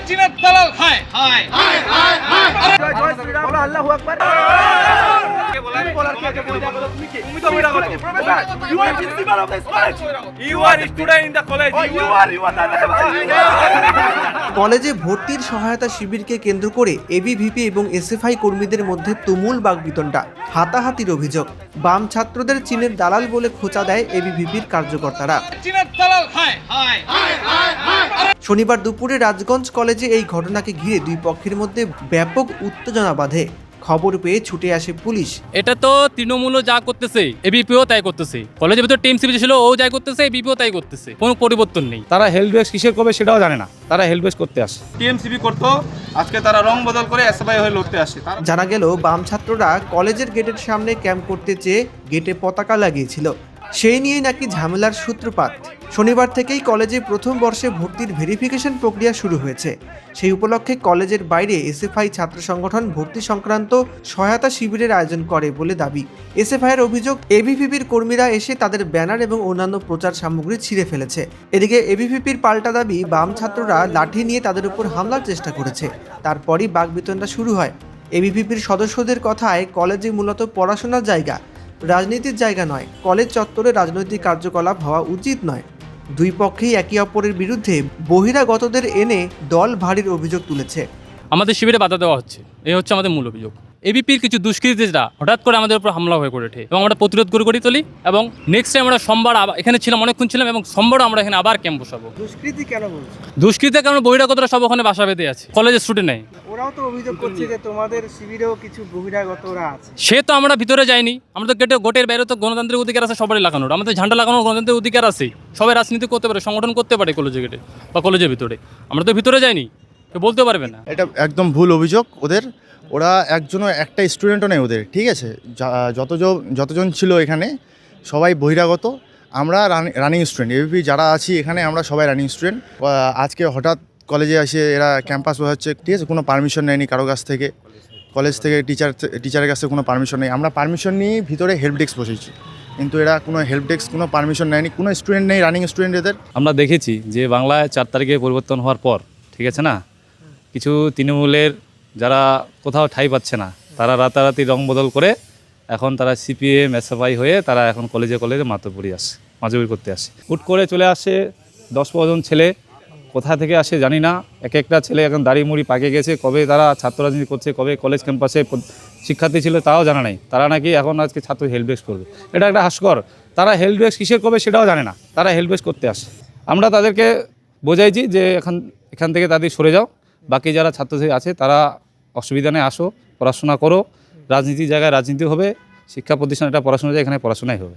চীনের দালাল হায় হায় হায় হায় হায় জয় শ্রীরাম বলো আল্লাহু আকবার তুমি তো বইরা করো you are principal of this college you are student in the college you are কলেজে ভর্তির সহায়তা শিবিরকে কেন্দ্র করে এবিভিপি এবং এসএফআই কর্মীদের মধ্যে তুমুল বাকবিতণ্ডা, হাতাহাতির অভিযোগ। বাম ছাত্রদের চীনের দালাল বলে খোঁচা দেয় এবিভিপির কার্যকর্তারা। চীনের দালাল হায় হায় হায় হায় হায় শনিবার দুপুরে রাজগঞ্জ কলেজে এই ঘটনাকে ঘিরে দুই পক্ষের মধ্যে ব্যাপক উত্তেজনা বাধে। খবর পেয়ে ছুটে আসে পুলিশ। এটা তো তৃণমূলও যা করতেছে, এবিপিও তাই করতেছে। কলেজের ভিতর টিএমসিপি ছিল, ও যাই করতেছে, এবিপিও তাই করতেছে। কোনো পরিবর্তন নেই। তারা হেল্প ডেস্ক কিসের করবে সেটাও জানে না, তারা হেল্প ডেস্ক করতে আসে। টিএমসিপি করতো, আজকে তারা রং বদল করে এসএফআই হয়ে লড়তে আসে। জানা গেল বাম ছাত্ররা কলেজের গেটের সামনে ক্যাম্প করতে চেয়ে গেটে পতাকা লাগিয়েছিল, সেই নিয়েই নাকি ঝামেলার সূত্রপাত। শনিবার থেকেই কলেজে প্রথম বর্ষে ভর্তির ভেরিফিকেশন প্রক্রিয়া শুরু হয়েছে। সেই উপলক্ষে কলেজের বাইরে এসএফআই ছাত্র সংগঠন ভর্তি সংক্রান্ত সহায়তা শিবিরের আয়োজন করে বলে দাবি। এসএফআইয়ের অভিযোগ, এবিভিপির কর্মীরা এসে তাদের ব্যানার এবং অন্যান্য প্রচার সামগ্রী ছিঁড়ে ফেলেছে। এদিকে এবিভিপির পাল্টা দাবি, বাম ছাত্ররা লাঠি নিয়ে তাদের উপর হামলার চেষ্টা করেছে। তারপরই বাকবিতণ্ডা শুরু হয়। এবিভিপির সদস্যদের কথায় কলেজে মূলত পড়াশোনার জায়গা, রাজনীতির জায়গা নয়। কলেজ চত্বরে রাজনৈতিক কার্যকলাপ হওয়া উচিত নয়। দুই পক্ষেই একে অপরের বিরুদ্ধে বহিরাগতদের এনে দল ভারীর অভিযোগ তুলেছে। আমাদের শিবিরে বাধা দেওয়া হচ্ছে, এই হচ্ছে আমাদের মূল অভিযোগ। এবিপির কিছু দুষ্কৃতীরা হঠাৎ করে আমাদের উপর হামলা হয়ে করে ওঠে এবং আমরা প্রতিরোধ করে তুলি। এবং নেক্সট টাইম আমরা সোমবার এখানে ছিলাম, অনেকক্ষণ ছিলাম, এবং সোমবারও আমরা এখানে আবার ক্যাম্প বসাবো। দুষ্কৃতি কেন বলছে? দুষ্কৃতির কারণে বহিরাগতরা সব ওখানে বাসা বেঁধে আছে, কলেজের স্টুডেন্ট নেই। ওরাও তো অভিযোগ করছে যে তোমাদের শিবিরেও কিছু বহিরাগতরা আছে। সে তো আমরা ভিতরে যাইনি, আমরা তো গোটের বাইরে তো গণতান্ত্রিক অধিকার আছে সবারই লাগানোর, আমাদের ঝান্ডা লাগানোর গণতান্ত্রিক অধিকার আছে। সবাই রাজনীতি করতে পারে, সংগঠন করতে পারে কলেজে গেটে বা কলেজের ভিতরে। আমরা তো ভিতরে যাইনি, কেউ বলতে পারবে না। এটা একদম ভুল অভিযোগ ওদের। ওরা একটা স্টুডেন্টও নেই ওদের, ঠিক আছে? যতজন ছিল এখানে সবাই বহিরাগত। আমরা রানিং স্টুডেন্ট, এবিপি যারা আছি এখানে আমরা সবাই রানিং স্টুডেন্ট। আজকে হঠাৎ কলেজে এসে এরা ক্যাম্পাস বসাচ্ছে, ঠিক আছে? কোনো পারমিশন নেয়নি কারো কাছ থেকে, কলেজ থেকে টিচারের কাছ থেকে কোনো পারমিশন নেই। আমরা পারমিশন নিয়ে ভিতরে হেল্প ডেস্ক বসেছি, কিন্তু এরা কোনো হেল্প ডেস্ক কোনো পারমিশন নেয়নি। কোনো স্টুডেন্ট নেই, রানিং স্টুডেন্ট এদের। আমরা দেখেছি যে বাংলায় 4 তারিখে পরিবর্তন হওয়ার পর, ঠিক আছে না, কিছু তৃণমূলের যারা কোথাও ঠাঁই পাচ্ছে না, তারা রাতারাতি রং বদল করে এখন তারা সিপিএম এসএফআই হয়ে তারা এখন কলেজে মাতব্বরি আসে, মাতব্বরি করতে আসে। হুট করে চলে আসে 10-15 জন ছেলে, কোথা থেকে আসে জানি না। একটা ছেলে এখন দাড়ি মুড়ি পাকে গেছে, কবে তারা ছাত্র রাজনীতি করছে, কবে কলেজ ক্যাম্পাসে শিক্ষার্থী ছিল তাও জানা নাই। তারা নাকি এখন আজকে ছাত্র হেল্প ডেস্ক করবে, এটা একটা হাস্যকর। তারা হেল্প ডেস্ক কিসের করবে সেটাও জানে না, তারা হেল্প ডেস্ক করতে আসে। আমরা তাদেরকে বোঝাইছি যে এখান থেকে তাদের সরে যাও, বাকি যারা ছাত্রছাত্রী আছে তারা অসুবিধা নেই, আসো, পড়াশোনা করো। রাজনীতির জায়গায় রাজনীতি হবে, শিক্ষা প্রতিষ্ঠান এটা পড়াশোনা যায়, এখানে পড়াশোনাই হবে।